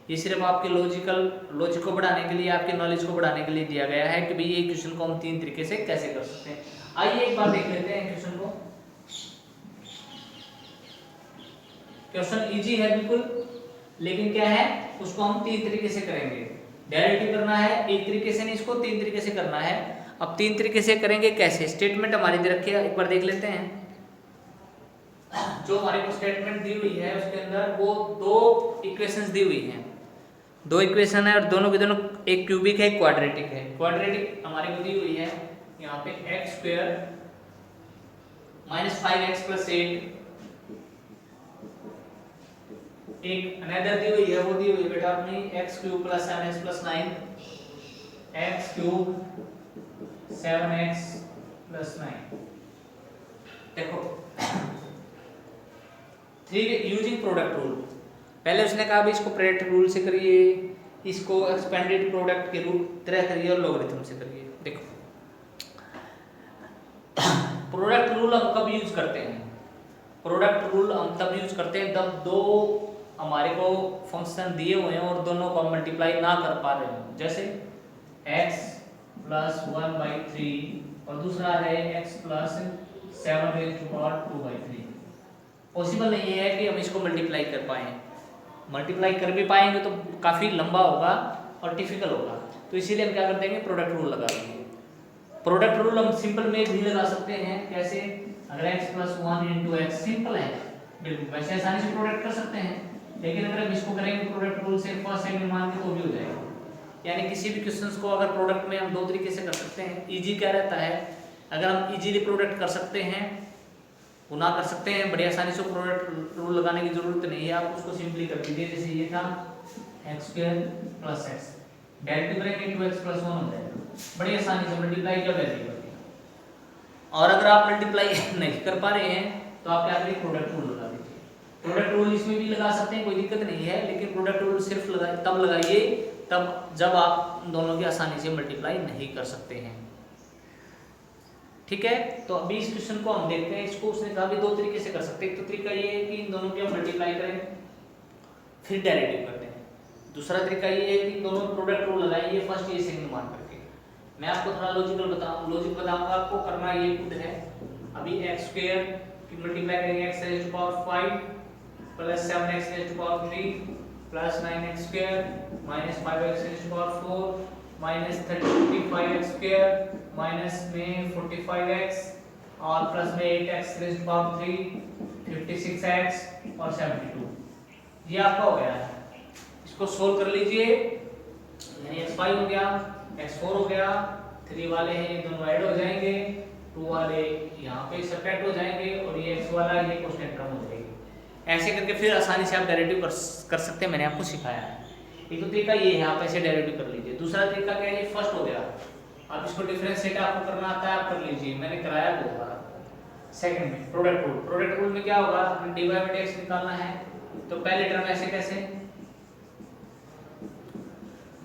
ये सिर्फ आपके लॉजिक को बढ़ाने के लिए, आपके नॉलेज को बढ़ाने के लिए दिया गया है कि भाई ये क्वेश्चन को हम 3 तरीके से कैसे कर सकते हैं। आइए एक बार देख लेते हैं क्वेश्चन को। क्वेश्चन इजी है बिल्कुल, लेकिन क्या है उसको हम 3 तरीके से करेंगे। डेरिवेटिव करना है एक तरीके से नहीं, इसको 3 तरीके से करना है। अब 3 तरीके से करेंगे कैसे, स्टेटमेंट हमारी दे रखी है, एक बार देख लेते हैं। जो हमारे को स्टेटमेंट दी हुई है उसके अंदर वो 2 इक्वेशंस दी हुई हैं, 2 इक्वेशन है और दोनों के दोनों, एक क्यूबिक है एक क्वाड्रेटिक है। क्वाड्रेटिक हमारे को दी हुई है यहाँ पे x square minus 5x plus 8, एक अनदर दी हुई है, वो दी हुई है बेटा अपनी x cube plus 7x plus 9, x cube 7x plus 9। देखो 3 यूजिंग प्रोडक्ट रूल, पहले उसने कहा भी इसको प्रोडक्ट रूल से करिए, इसको एक्सपेंडेड प्रोडक्ट के रूल तरह करिए और लॉगरिथम से करिए। देखो प्रोडक्ट रूल हम कब यूज करते हैं, प्रोडक्ट रूल हम तब यूज करते हैं जब 2 हमारे को फंक्शन दिए हुए हैं और दोनों को मल्टीप्लाई ना कर पा रहे हो। जैसे x प्लस 1/3 और दूसरा है x प्लस 7^2/3। पॉसिबल नहीं है कि हम इसको मल्टीप्लाई कर पाएँ, मल्टीप्लाई कर भी पाएंगे तो काफ़ी लंबा होगा और डिफिकल्ट होगा, तो इसीलिए हम क्या कर देंगे, प्रोडक्ट रूल लगा देंगे। प्रोडक्ट रूल हम सिंपल में भी लगा सकते हैं, कैसे, अगर x plus 1 into x simple है बिल्कुल, वैसे आसानी से प्रोडक्ट कर सकते हैं, लेकिन अगर हम इसको करेंगे प्रोडक्ट रूल से फर्स्ट सेकंड मान के तो भी हो जाएगा। यानी किसी भी क्वेश्चंस को अगर प्रोडक्ट में हम 2 तरीके से कर सकते हैं। इजी क्या रहता है, अगर हम इजीली प्रोडक्ट कर सकते हैं गुना कर सकते हैं बड़ी आसानी से, प्रोडक्ट रूल लगाने की जरूरत नहीं है, आप उसको सिंपली कर दीजिए। जैसे ये था x square plus x, derivative करेंगे 2x प्लस 1 हो जाएगा, बड़ी आसानी से मल्टीप्लाई क्या वैल्यू कर दिया। और अगर आप मल्टीप्लाई नहीं कर पा रहे हैं तो आप क्या करिए, प्रोडक्ट रूल लगा दीजिए। प्रोडक्ट रूल इसमें भी लगा सकते हैं, कोई दिक्कत नहीं है, लेकिन प्रोडक्ट रूल सिर्फ तब लगाइए तब जब आप दोनों की आसानी से मल्टीप्लाई नहीं कर सकते हैं। ठीक है, तो अभी इस क्वेश्चन को हम देखते हैं। इसको उसने कहा भी दो तरीके से कर सकते हैं। एक तो तरीका ये है कि इन दोनों की हम मल्टीप्लाई करें फिर डेरिवेटिव करते हैं। दूसरा तरीका ये है कि दोनों प्रोडक्ट रूल लगाएंगे, फर्स्ट ये सेकंड मान करके। मैं आपको थोड़ा लॉजिक बताऊंगा, आपको करना ये खुद है। अभी x स्क्वायर की मल्टीप्लाई करेंगे x raise to power 5 plus 7x raise to power 3 plus 9x square minus 5x raise to power 4 minus 35x square minus में 45x और प्लस में 8x rays to power 3 56x और 72। ये आपका हो गया है। इसको सोल्व कर लीजिए, यानी x5 हो गया, x4 हो गया, 3 वाले हैं ये दोनों ऐड हो जाएंगे, 2 वाले यहाँ पे सब्ट्रैक्ट हो जाएंगे और ये x वाला ये कांस्टेंट टर्म हो जाएगी। ऐसे करके फिर आसानी से आप डेरिवेटिव कर सकते हैं, मैंने आपको सिखाया है। एक तो तरीका ये है, आप ऐसे डेरिवेटिव कर लीजिए। दूसरा तरीका क्या है, ये फर्स्ट हो गया, आप इसको डिफरेंशिएट आपको करना आता है, आप कर लीजिए, मैंने कराया दो बार। सेकंड में प्रोडक्ट रूल में क्या होगा, हमें dy बाई dx निकालना है। तो पहले टर्म ऐसे कैसे,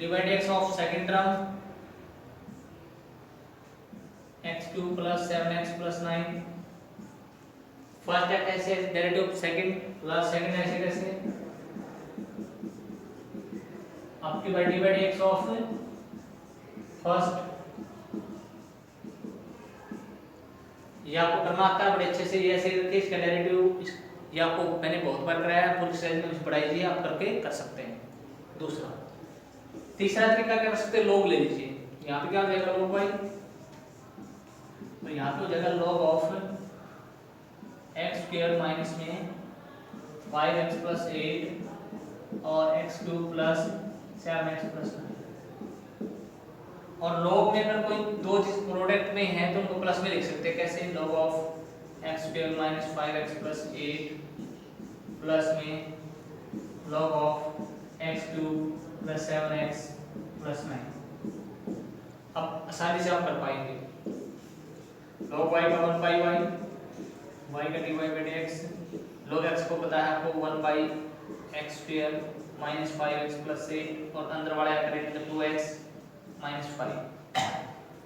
dy by dx of second term x cube plus 7x plus 9। First है कैसे, डेरिवेटिव सेकंड प्लस सेकंड ऐसे कैसे, आपकी by dy by dx of first. ये आपको करना आता है बड़े अच्छे से, ये ऐसे करके इसका डेरिवेटिव, ये आपको मैंने बहुत बार कराया है, पूरी स्लाइड में पढ़ाई आप करके कर सकते हैं। दूसरा तीसरा तरीका क्या कर सकते हैं, लॉग ले लीजिए। यहाँ पे क्या हो जाएगा, लॉग बाई, तो यहाँ पे हो जाएगा log of x square minus में 5x प्लस 8 और x cube plus 7x plus 9। और लॉग में अगर कोई दो चीज प्रोडक्ट में है तो उनको प्लस में लिख सकते हैं, कैसे, log of x square minus 5x plus 8 plus में log of x cube plus 7x plus 9। अब आसानी से आप कर पाएंगे। log y का 1 बाई y, y का dy by dx, log x को पता है आपको 1 by x square minus 5x plus 8 और अंदर वाला करेंगे 2x minus 5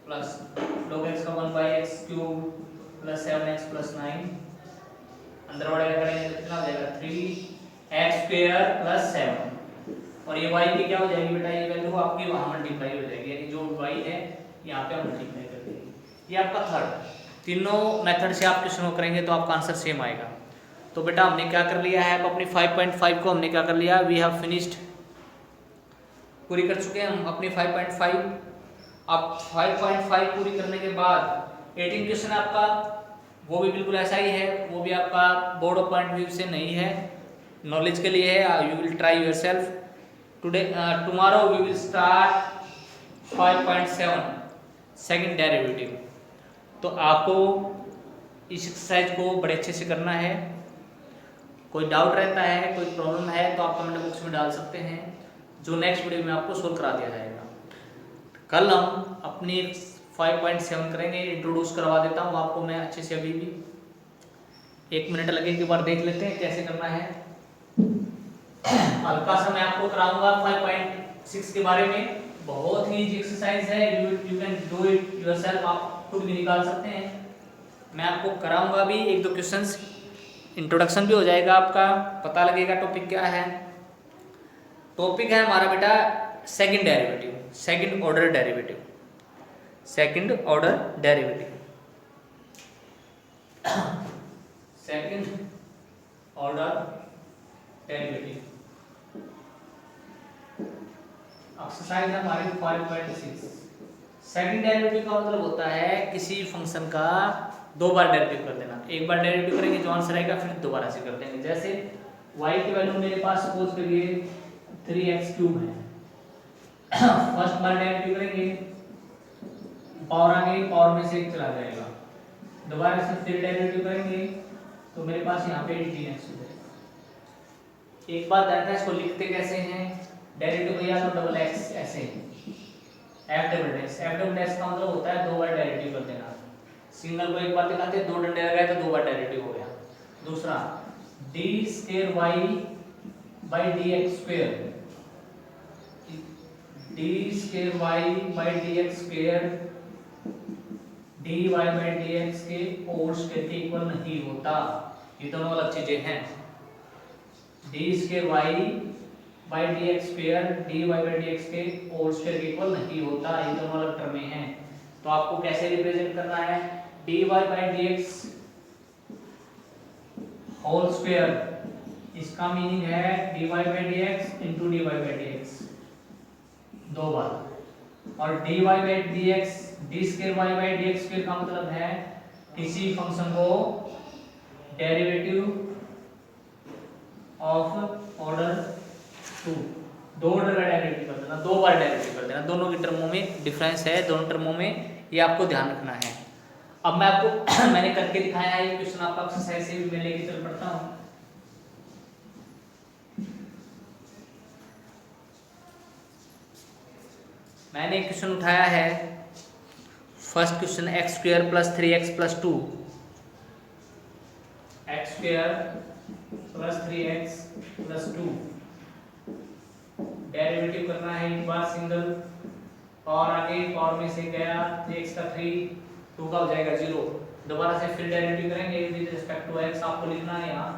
plus log x का 1 by x cube plus 7x plus 9, अंदर वाला करेंगे कितना हो जाएगा 3x स्क्वायर प्लस 7 और ये y की क्या हो जाएगी बेटा, ये वैल्यू आपकी वहां मल्टीप्लाई हो जाएगी, यानी जो y है यहाँ पे हम मल्टीप्लाई कर देंगे। ये आपका थर्ड। तीनों मेथड से आप क्वेश्चन करेंगे तो आपका आंसर सेम आएगा। तो बेटा हमने क्या कर लिया है, अब अपनी 5.5 को हमने क्या कर लिया, वी हैव फिनिश्ड, पूरी कर चुके हैं हम अपनी 5.5। अब 5.5 पूरी करने के बाद 18 क्वेश्चन आपका वो भी बिल्कुल ऐसा ही है, वो भी आपका बोर्ड ऑफ पॉइंट व्यू से नहीं है, नॉलेज के लिए है। You will try yourself today, tomorrow we will start 5.7 second derivative. तो आपको इस एक्सरसाइज को बड़े अच्छे से करना है। कोई डाउट रहता है, कोई प्रॉब्लम है तो आप कमेंट बॉक्स में डाल सकते हैं, जो नेक्स्ट वीडियो में आपको सोल्व करा दिया जाएगा। कल हम अपनी 5.7 करेंगे, इंट्रोड्यूस करवा देता हूँ आपको मैं अच्छे से, अभी भी 1 मिनट लगे, एक बार देख लेते हैं कैसे करना है। हल्का सा मैं आपको कराऊंगा 5.6 के बारे में, बहुत ही इजी एक्सरसाइज है, you can do it yourself, आप खुद भी निकाल सकते हैं। मैं आपको कराऊंगा भी 1-2 क्वेश्चंस, इंट्रोडक्शन भी हो जाएगा आपका, पता लगेगा टॉपिक क्या है। टॉपिक है हमारा बेटा second derivative, second order derivative, second order derivative, second order derivative. Exercise है हमारी 5.6। सेकंड डेरिवेटिव का मतलब होता है किसी फंक्शन का 2 बार डेरिवेटिव कर देना। एक बार डेरिवेटिव करेंगे जो आंसर आएगा, फिर दोबारा से कर देंगे। जैसे y की वैल्यू मेरे पास सपोज करिए 3x क्यूब है, फर्स्ट बार डेरिवेटिव करेंगे, पावर आ गई, पावर में से 1 चला जाएगा, दोबारा से फिर डेरिवेटिव करेंगे तो मेरे पास यहाँ पे 18x हो जाएगा। एक बात ध्यान रखना, इसको लिखते कैसे हैं, डेरिवेटिव भैया तो डबल एक्स ऐसे F double x, F double x का मतलब होता है 2 बार डेरिवेटिव कर देना। सिंगल को एक बार दिखाते हैं, 2 डंडे लगाए तो 2 बार डेरिवेटिव हो गया। दूसरा d square y by d x square, d square y by d x square d y by d x के होल स्क्वायर के इक्वल नहीं होता। ये दोनों अलग चीजें हैं। D square y by d x square d y by d x के होल स्क्वायर के इक्वल नहीं होता, ये दोनों अलग टर्में हैं। तो आपको कैसे रिप्रेजेंट करना है, d y by d x whole square, इसका मीनिंग है d y by d x into d y by d x 2 बार, और d y by d x d square y by d x square का मतलब है किसी function को derivative of order 2, 2 order का डेरिवेटिव कर देना, 2 बार डेरिवेटिव कर देना। दोनों की टर्मों में डिफरेंस है, दोनों टर्मों में, ये आपको ध्यान रखना है। अब मैं आपको मैंने करके दिखाया है, ये क्वेश्चन आपका एक्सरसाइज से भी मैं लेके चल पड़ता हूँ। मैंने एक क्वेश्चन उठाया है, first question x square plus 3x plus 2, x square plus 3x plus 2 derivative करना है एक बार सिंगल, और आगे पावर में से गया 3x का 3, 2 का हो जाएगा 0। दोबारा से फिर डेरिवेटिव करेंगे विद रिस्पेक्ट टू x, आपको लिखना है यहाँ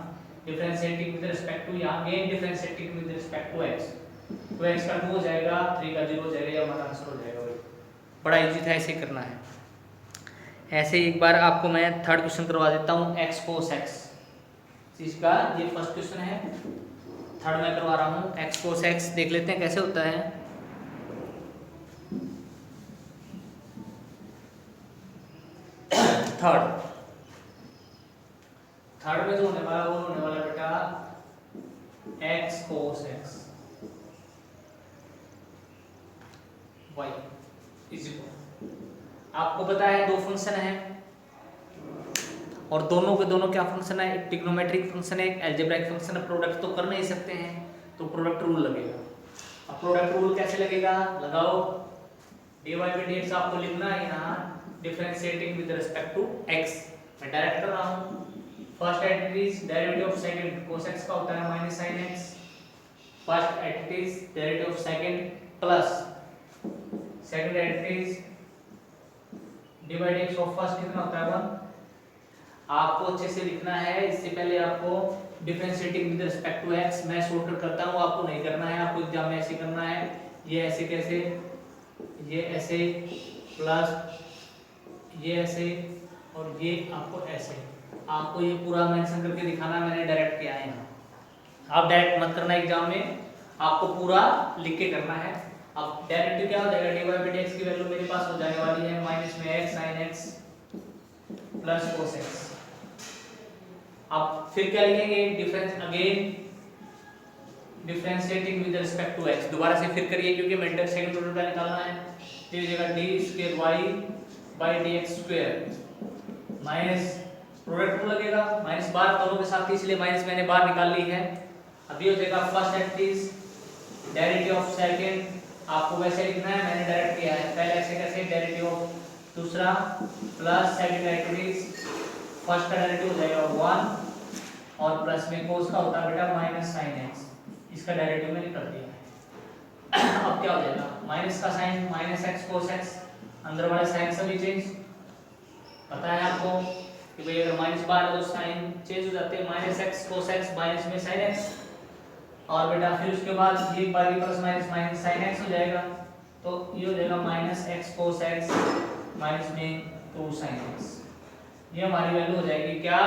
डिफरेंशिएटिंग विद रिस्पेक्ट टू, यहाँ again differentiating with respect to x, तो x का 2 हो जाएगा, 3 का 0 हो जाएगा, ये हमारा आंसर हो जाएगा। बड़ा इजी था, ऐसे करना है। ऐसे एक बार आपको मैं थर्ड क्वेश्चन करवा देता हूँ, x cos x, इसका ये फर्स्ट क्वेश्चन है, थर्ड मैं करवा रहा हूँ। x cos x देख लेते हैं कैसे होता है। थर्ड में जो होने वाला वो होने वाला बेटा x cos x y is equal, आपको पता है 2 फंक्शन है और दोनों के दोनों क्या फंक्शन है, एक ट्रिग्नोमेट्रिक फंक्शन है, एक अलजेब्राइक फंक्शन है। प्रोडक्ट तो कर नहीं सकते हैं, तो प्रोडक्ट रूल लगेगा। अब प्रोडक्ट रूल कैसे लगेगा, लगाओ, dy by dx आपको लिखना है यहाँ differentiating with respect to x, मैं डायरेक्ट कर रहा हूँ। First entries derivative of second cos x का होता है minus sin x, first entries derivative of second plus second entries dy by dx of first कितना होता है 1। आपको अच्छे से लिखना है, इससे पहले आपको differentiating with respect to x मैं शॉर्टकट करता हूँ, आपको नहीं करना है, आपको एग्जाम में ऐसे करना है। ये ऐसे कैसे, ये ऐसे प्लस ये ऐसे और ये आपको ऐसे, आपको ये पूरा मेंशन करके दिखाना, मैंने डायरेक्ट किया है यहाँ। आप डायरेक्ट मत करना एग्जाम में, आपको पूरा लिख के करना है। अब डेरिवेटिव क्या हो जाएगा, dy by dx की वैल्यू मेरे पास हो जाने वाली है माइनस में x sin x plus cos x। अब फिर क्या लिखेंगे, difference again differentiating with respect to x, दोबारा से फिर करिए क्योंकि मेंटर सेकंड ऑर्डर का निकालना है। ये हो जाएगा d square y by dx square minus product rule लगेगा, माइनस बार दोनों के साथ, इसलिए माइनस मैंने बाहर निकाल ली है। अब ये हो जाएगा first entries derivative of second, आपको वैसे लिखना है, मैंने डायरेक्ट किया है, पहले ऐसे कैसे डेरिवेटिव ऑफ दूसरा प्लस सेकंड एंट्रीज, फर्स्ट का डेरिवेटिव हो जाएगा 1 और प्लस में cos का होता है बेटा माइनस sin x, इसका डेरिवेटिव मैंने कर दिया है। अब क्या हो जाएगा, माइनस का sign minus x cos x, अंदर वाले साइन सभी चेंज, पता है आपको कि भाई अगर माइनस बार है तो साइन चेंज हो जाते हैं, minus x cos x minus में sin x, और बेटा फिर उसके बाद ये बार plus minus minus sin x हो जाएगा, तो ये हो जाएगा minus x cos x minus में 2 sin x, ये हमारी वैल्यू हो जाएगी क्या,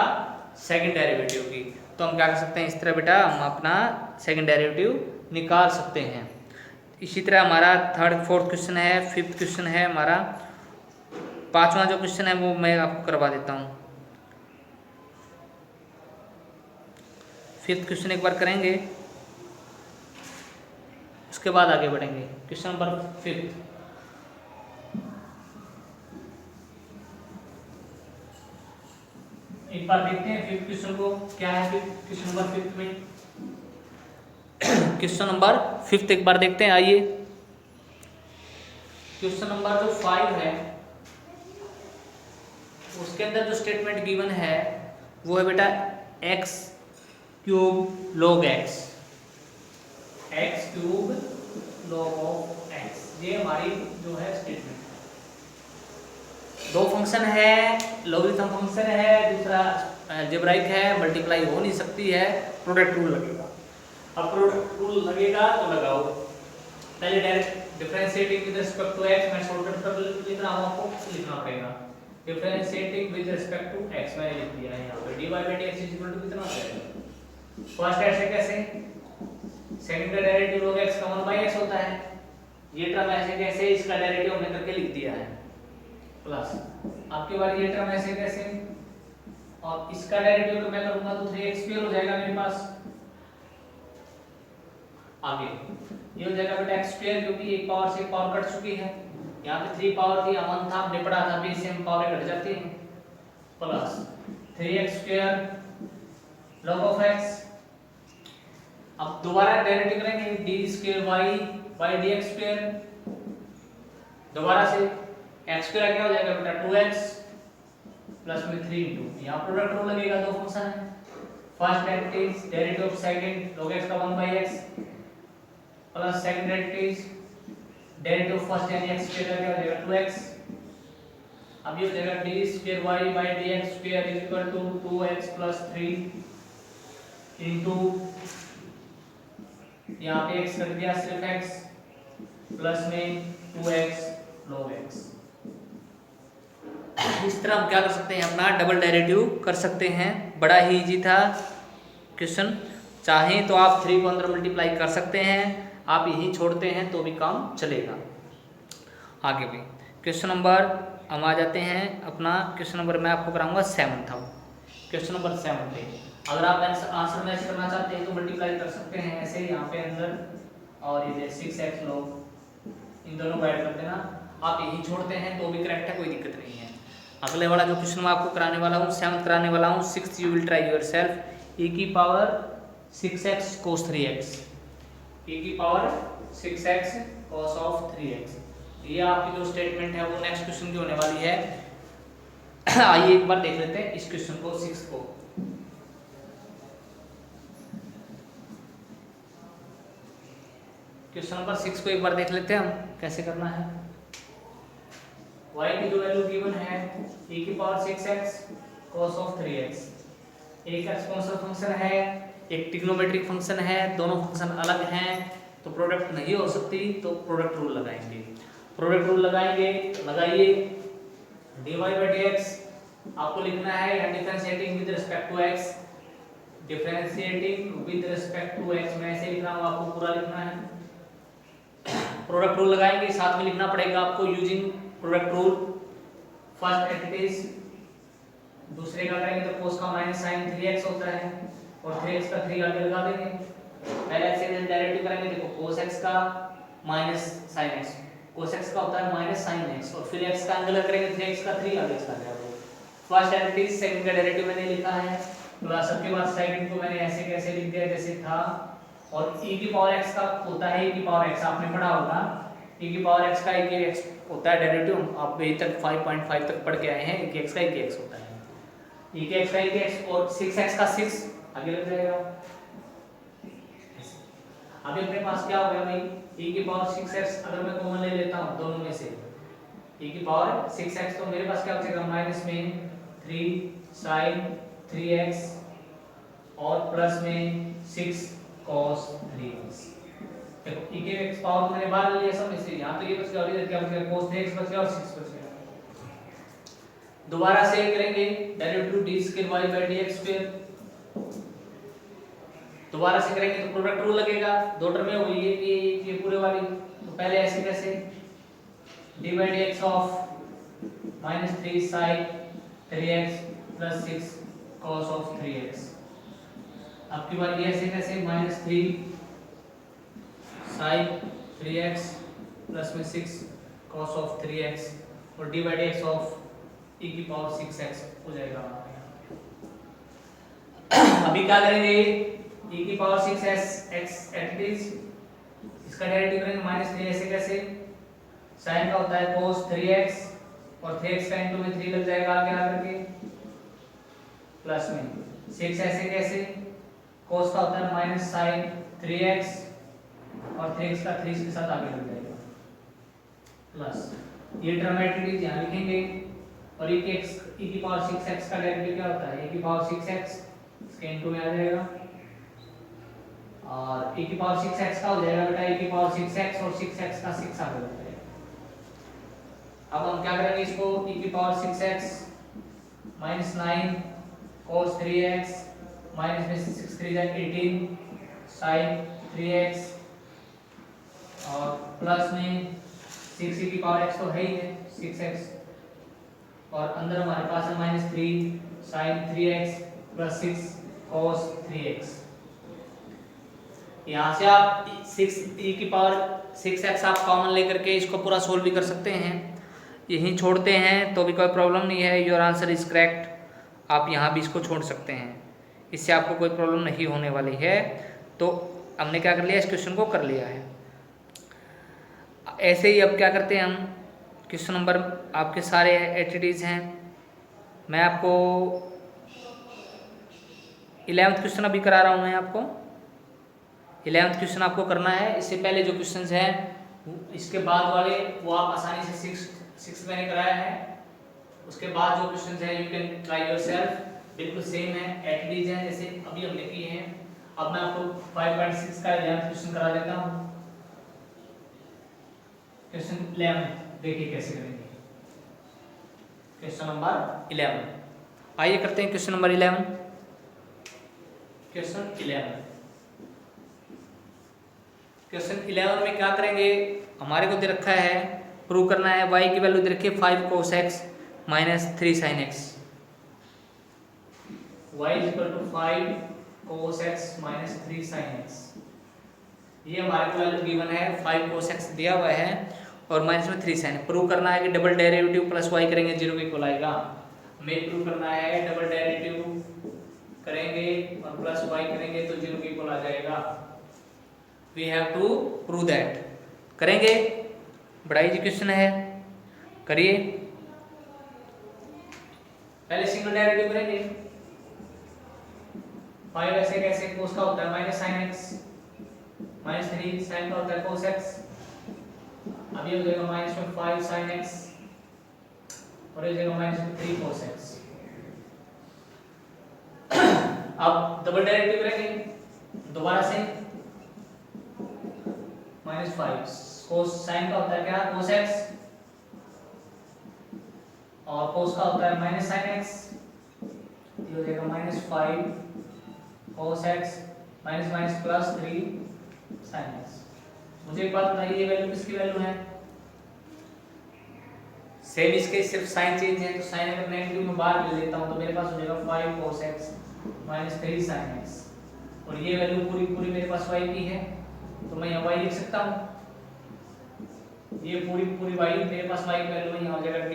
सेकंड डेरिवेटिव की। तो हम क्या कर सकते हैं, इस तरह बेटा हम अपना सेकंड डेरिवेटिव निकाल सकते हैं। इसी तरह हमारा थर्ड फोर्थ क्वेश्चन है, फिफ्थ क्वेश्चन है हमारा, पांचवा जो क्वेश्चन है वो मैं आपको करवा देता हूँ। फिफ्थ क्वेश्चन एक बार करेंगे, उसके बाद आगे बढ़ेंगे। क्वेश्चन नंबर 5, एक बार देखते हैं फिफ्थ क्वेश्चन को, क्या है क्वेश्चन नंबर फिफ्थ में। क्वेश्चन नंबर फिफ्थ एक बार देखते हैं, आइए। क्वेश्चन नंबर जो 5 है उसके अंदर जो स्टेटमेंट गिवन है वो है बेटा x cube log x, x cube log of x, ये हमारी जो है स्टेटमेंट। दो फंक्शन है, लॉगरिथम फंक्शन है, दूसरा अलजेब्राइक है, मल्टीप्लाई हो नहीं सकती है, प्रोडक्ट रूल लगेगा। अब प्रोडक्ट रूल लगेगा तो लगाओ। पहले direct differentiating with respect to x, मैं शॉर्टकट कर लिख रहा हूं, आपको लिखना पड़ेगा। Differentiating with respect to x मैंने लिख दिया है यहां पे, dy by dx कितना हो जाएगा। फर्स्ट ऐसे कैसे, सेकंड का डेरिवेटिव log x का 1/x होता है, ये टर्म ऐसे कैसे, इसका डेरिवेटिव हमने करके लिख दिया है, प्लस आपके बार ये टर्म ऐसे कैसे, और इसका डेरिवेटिव मैं करूंगा तो 3x² हो जाएगा मेरे पास। आगे ये हो जाएगा बेटा x², क्योंकि एक पावर से एक पावर कट चुकी है, यहाँ पे 3 पावर थी, 1 था, हमने पढ़ा था, बीच से हम पावर कट जाती हैं, plus 3x² log of x। अब दोबारा डेरिवेटिव करेंगे d² y by dx², दोबारा से x² क्या हो जाएगा बेटा 2x प्लस में 3 इंटू, यहाँ प्रोडक्ट रूल लगेगा, दो फंक्शन है। First derivative of second log x का 1/x plus second derivative of first यानी x² का क्या हो जाएगा 2x। अब ये हो जाएगा d² by dx² is equal to 2x plus 3 into, यहाँ पे x कर दिया सिर्फ x प्लस में 2x log x। इस तरह हम क्या कर सकते हैं, अपना डबल डेरिवेटिव कर सकते हैं। बड़ा ही इजी था क्वेश्चन, चाहें तो आप 3 को अंदर मल्टीप्लाई कर सकते हैं, आप यही छोड़ते हैं तो भी काम चलेगा। आगे भी क्वेश्चन नंबर हम आ जाते हैं, अपना क्वेश्चन नंबर मैं आपको कराऊंगा 7 था। क्वेश्चन नंबर 7 पे अगर आप आंसर मैच करना चाहते हैं तो मल्टीप्लाई कर सकते हैं ऐसे यहाँ पे अंदर, और ये 6x log इन दोनों को ऐड कर देना, आप यही छोड़ते हैं तो भी करेक्ट है, कोई दिक्कत नहीं है। अगले वाला जो क्वेश्चन मैं आपको कराने वाला हूँ 7th कराने वाला हूँ, 6th you will try yourself. e की power 6x cos 3x, e की power 6x cos of 3x, ये आपकी जो स्टेटमेंट है वो नेक्स्ट क्वेश्चन की होने वाली है। आइए एक बार देख लेते हैं इस क्वेश्चन को 6 को। क्वेश्चन नंबर 6 को एक बार देख लेते हैं हम कैसे करना है। y की जो वैल्यू गिवन है e की power 6x cos of 3x, एक एक्सपोनेंशियल फंक्शन है, एक ट्रिग्नोमेट्रिक फंक्शन है, दोनों फंक्शन अलग हैं तो प्रोडक्ट नहीं हो सकती, तो प्रोडक्ट रूल लगाएंगे। प्रोडक्ट रूल लगाएंगे, लगाइए। dy by dx आपको लिखना है या differentiating with respect to x, differentiating with respect to x मैं ऐसे लिख रहा हूं, आपको पूरा लिखना है। प्रोडक्ट रूल लगाएंगे, साथ में लिखना पड़ेगा आपको using product rule. First at is, दूसरे का करेंगे तो cos का माइनस sin 3x होता है और 3x का 3 आगे लगा देंगे। पहले से डेरिवेटिव करेंगे, देखो cos x का minus sin x, cos x का होता है माइनस sin x, और फिर x का एंगल करेंगे 3x का 3 आगे चला जाएगा। फर्स्ट एट इज, सेकंड का डेरिवेटिव मैंने लिखा है, प्लस के बाद सेकंड को मैंने ऐसे कैसे लिख दिया जैसे था, और e की पावर x का होता है e की पावर x, आपने पढ़ा होगा e की पावर x का e की x होता है डेरिवेटिव, आप अभी तक 5.5 तक पढ़ के आए हैं, e की x का e की x होता है, e की x का e की x, और 6x का 6 आगे लग जाएगा। अभी अपने पास क्या हो गया भाई, e की पावर 6x अगर मैं कॉमन ले लेता हूं दोनों में से, e की पावर 6x, तो मेरे पास क्या बचेगा माइनस में 3 sin 3x और प्लस में 6 cos 3x। देखो e के x पावर मैंने बाहर ले लिया सब में से, यहां तो ये बच गया और इधर क्या बच गया cos 3x बच गया और 6 बच गया। दोबारा से करेंगे derivative d² y by dx², दोबारा से करेंगे तो प्रोडक्ट रूल लगेगा, दो टर्में हुई ये पूरे वाली, तो पहले ऐसे कैसे d by dx of -3 sin 3x plus 6 cos of 3x। अब की बार ये ऐसे कैसे -3 sin 3x प्लस में 6 cos of 3x और d by dx of e की पावर 6x हो जाएगा। अभी क्या करेंगे, e की पावर 6x एट इज, इसका डेरिवेटिव करेंगे -3 ऐसे कैसे, sin का होता है cos 3x और 3x का इनटू में 3 लग जाएगा आगे आकर के, प्लस में 6 ऐसे कैसे, cos का होता है माइनस sin 3x और 3x का 3 के साथ आगे लग जाएगा, प्लस ये टर्म एडिटिव यहाँ लिखेंगे, और e की पावर 6x का डेरिवेटिव क्या होता है, e की पावर 6x इसके इनटू में आ जाएगा, और e की पावर 6x का हो जाएगा बेटा e की पावर 6x और 6x का 6 आगे लग जाएगा। अब हम क्या करेंगे इसको, e की power 6x minus 9 cos 3x minus में 6 3 18 sin 3x और प्लस में 6 की पावर x तो है ही है 6x, और अंदर हमारे पास है -3 sin 3x plus 6 cos 3x। यहाँ से आप 6 की पावर 6x आप कॉमन लेकर के इसको पूरा सोल्व भी कर सकते हैं, यहीं छोड़ते हैं तो भी कोई प्रॉब्लम नहीं है, योर आंसर इज करेक्ट, आप यहाँ भी इसको छोड़ सकते हैं, इससे आपको कोई प्रॉब्लम नहीं होने वाली है। तो हमने क्या कर लिया, इस क्वेश्चन को कर लिया है। ऐसे ही अब क्या करते हैं हम, क्वेश्चन नंबर आपके सारे एटिटीज़ हैं, मैं आपको 11th क्वेश्चन अभी करा रहा हूँ, मैं आपको 11th क्वेश्चन आपको करना है। इससे पहले जो क्वेश्चंस हैं इसके बाद वाले वो आप आसानी से 6 मैंने कराया है, उसके बाद जो क्वेश्चंस हैं यू कैन ट्राई योरसेल्फ, बिल्कुल सेम है, एटिटीज हैं जैसे अभी हमने किए हैं। अब मैं आपको 5.6 का 11th क्वेश्चन करा देता हूँ। क्वेश्चन 11 देखिए कैसे करेंगे, क्वेश्चन नंबर 11, आइए करते हैं क्वेश्चन नंबर 11। क्वेश्चन 11 में क्या करेंगे, हमारे को दे रखा है, प्रूव करना है y की वैल्यू दे रखी है 5 cos x minus 3 sin x, y is equal to 5 cos x minus 3 sin x, ये हमारे को वैल्यू गिवन है, 5 cos x दिया हुआ है और माइनस में 3 sin। प्रूव करना है कि डबल डेरिवेटिव प्लस y करेंगे 0 के इक्वल आएगा, हमें प्रूव करना है डबल डेरिवेटिव करेंगे और प्लस y करेंगे तो 0 के इक्वल आ जाएगा। We have to prove that, करेंगे, बड़ा इजी क्वेश्चन है, करिए। पहले सिंगल डेरिवेटिव करेंगे, 5 ऐसे कैसे, cos का होता है minus sin x minus 3 sin का होता है cos x, अब ये हो जाएगा माइनस में 5 sin x और ये जाएगा माइनस में 3 cos x। अब डबल डेरिवेटिव करेंगे दोबारा से, -5 cos sin का होता है क्या cos x और cos का होता है माइनस sin x, ये हो जाएगा -5 cos x minus minus plus 3 sin x। मुझे एक बात बताइए, ये वैल्यू किसकी वैल्यू है, सेम इसके सिर्फ साइन चेंज है, तो साइन अगर नेगेटिव में बाहर ले लेता हूं तो मेरे पास हो जाएगा 5 cos x minus 3 sin x, और ये वैल्यू पूरी पूरी मेरे पास y की है तो मैं यहाँ y लिख सकता हूँ, ये पूरी पूरी y मेरे पास y की वैल्यू यहाँ हो जाएगा d²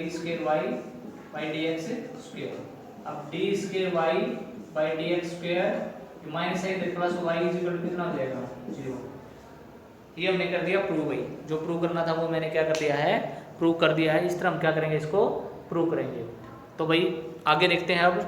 y dx²। अब d² y dx² माइनस है तो प्लस y इक्वल टू कितना हो जाएगा 0। ये हमने कर दिया प्रूव, भाई जो प्रूव करना था वो मैंने क्या कर दिया है, प्रूव कर दिया है। इस तरह हम क्या करेंगे, इसको प्रूव करेंगे। तो भाई आगे देखते हैं अब